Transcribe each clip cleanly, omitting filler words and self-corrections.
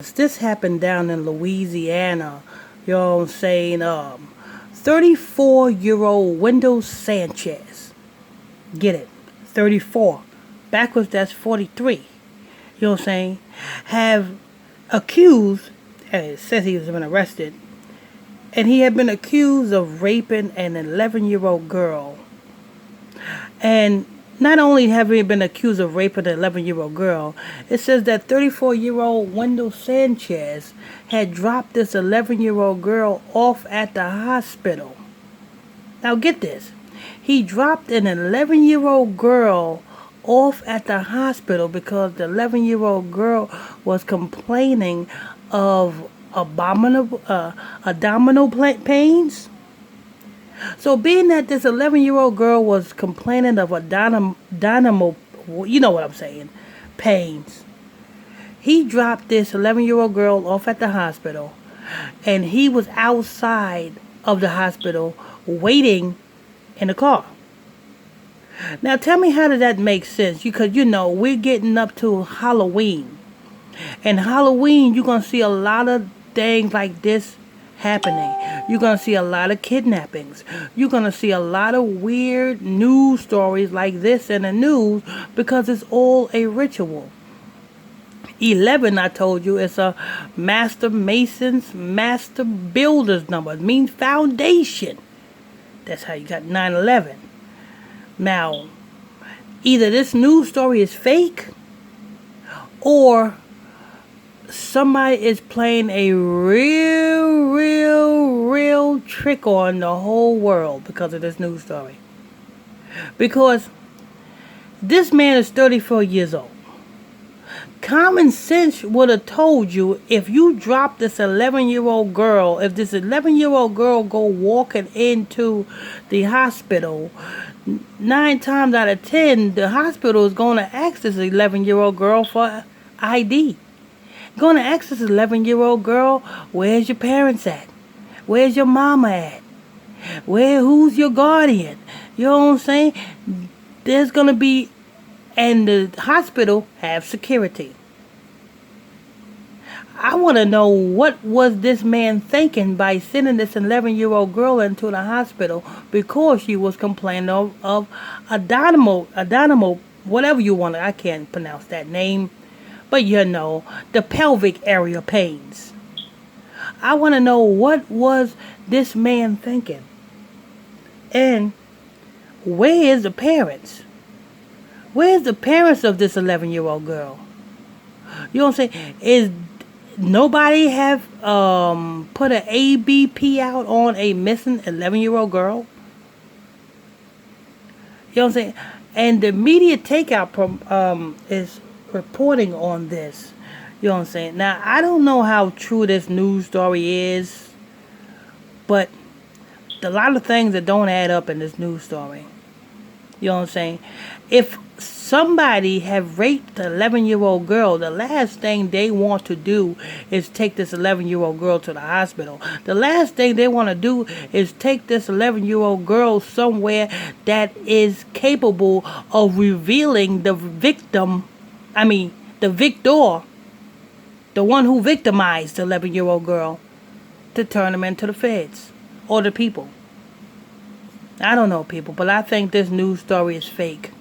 This happened down in Louisiana. You know what I'm saying? 34-year-old Wendell Sanchez. Get it? 34. Backwards, that's 43. You know what I'm saying? Have accused, and it says he has been arrested, and he had been accused of raping an 11-year-old girl. And not only have he been accused of raping an 11-year-old girl, it says that 34-year-old Wendell Sanchez had dropped this 11-year-old girl off at the hospital. Now get this. He dropped an 11-year-old girl off at the hospital because the 11-year-old girl was complaining of abdominal pains. So being that this 11-year-old girl was complaining of dynamo, you know what I'm saying, pains, he dropped this 11-year-old girl off at the hospital, and he was outside of the hospital waiting in the car. Now tell me, how did that make sense? Because we're getting up to Halloween, and Halloween you're gonna see a lot of things like this happening. You're going to see a lot of kidnappings. You're going to see a lot of weird news stories like this in the news because it's all a ritual. 11, I told you, it's a master mason's, master builder's number. It means foundation. That's how you got 9/11. Now, either this news story is fake or somebody is playing a real trick on the whole world because of this news story. Because this man is 34 years old. Common sense would have told you, if you drop this 11-year-old girl, if this 11-year-old girl go walking into the hospital, 9 times out of 10, the hospital is going to ask this 11-year-old girl for ID. Going to ask this 11-year-old girl, where's your parents at? Where's your mama at? Who's your guardian? You know what I'm saying? There's going to be, and the hospital have security. I want to know, what was this man thinking by sending this 11-year-old girl into the hospital because she was complaining of a dynamo, whatever you want. I can't pronounce that name. But the pelvic area pains. I want to know, what was this man thinking? And where is the parents? Where's the parents of this 11-year-old girl? You know what I'm saying? Is nobody have put an ABP out on a missing 11-year-old girl? You know what I'm saying? And the media takeout is reporting on this. You know what I'm saying? Now, I don't know how true this news story is, but a lot of things that don't add up in this news story. You know what I'm saying? If somebody have raped the 11-year-old girl, the last thing they want to do is take this 11-year-old girl to the hospital. The last thing they want to do is take this 11-year-old girl somewhere that is capable of revealing the victim. The victor, the one who victimized the 11-year-old girl, to turn them into the feds or the people. I don't know, people, but I think this news story is fake.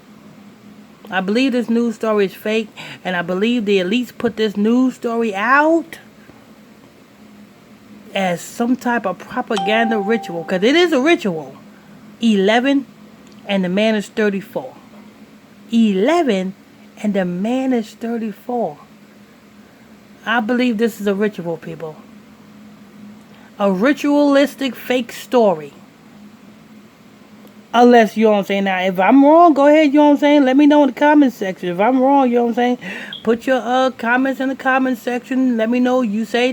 I believe this news story is fake, and I believe the elites put this news story out as some type of propaganda ritual, because it is a ritual. 11, and the man is 34. 11, and the man is 34. I believe this is a ritual, people. A ritualistic fake story. Unless, you know what I'm saying, now if I'm wrong, go ahead, you know what I'm saying, let me know in the comment section. If I'm wrong, you know what I'm saying, put your comments in the comment section. Let me know.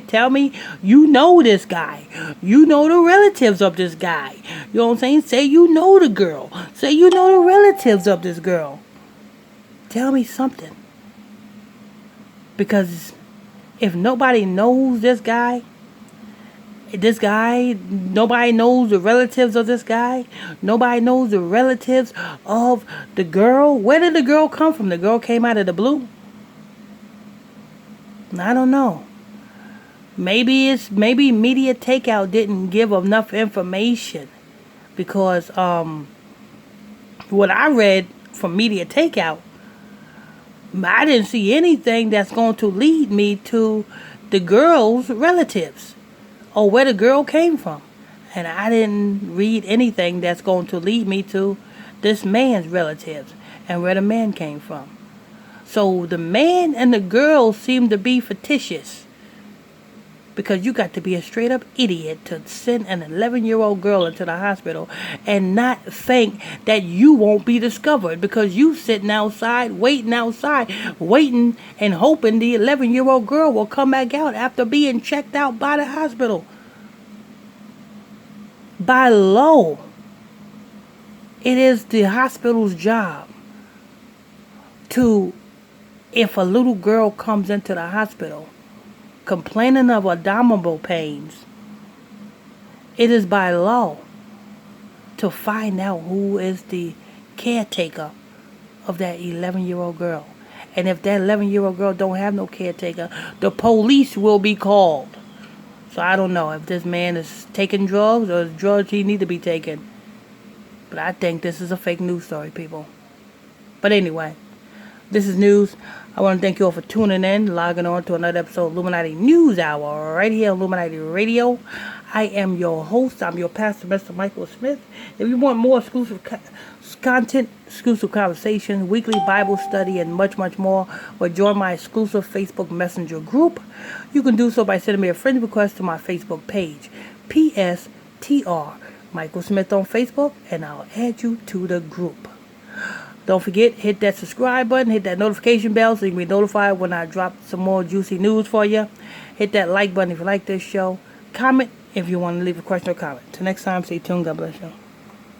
Tell me you know this guy. You know the relatives of this guy. You know what I'm saying? Say you know the girl. Say you know the relatives of this girl. Tell me something. Because if nobody knows this guy, nobody knows the relatives of this guy, nobody knows the relatives of the girl. Where did the girl come from? The girl came out of the blue? I don't know. Maybe media takeout didn't give enough information because what I read from media takeout, I didn't see anything that's going to lead me to the girl's relatives or where the girl came from. And I didn't read anything that's going to lead me to this man's relatives and where the man came from. So the man and the girl seem to be fictitious. Because you got to be a straight up idiot to send an 11-year-old girl into the hospital and not think that you won't be discovered because you sitting outside, waiting and hoping the 11-year-old girl will come back out after being checked out by the hospital. By law, it is the hospital's job to, if a little girl comes into the hospital complaining of abdominal pains, it is by law to find out who is the caretaker of that 11-year-old girl. And if that 11-year-old girl don't have no caretaker, the police will be called. So I don't know if this man is taking drugs or drugs he need to be taking. But I think this is a fake news story, people. But anyway, this is news. I want to thank you all for tuning in, logging on to another episode of Illuminati News Hour right here on Illuminati Radio. I am your host. I'm your pastor, Mr. Michael Smith. If you want more exclusive content, exclusive conversations, weekly Bible study, and much, much more, or join my exclusive Facebook Messenger group, you can do so by sending me a friend request to my Facebook page, PSTR Michael Smith on Facebook, and I'll add you to the group. Don't forget, hit that subscribe button, hit that notification bell so you can be notified when I drop some more juicy news for you. Hit that like button if you like this show. Comment if you want to leave a question or comment. Till next time, stay tuned. God bless you.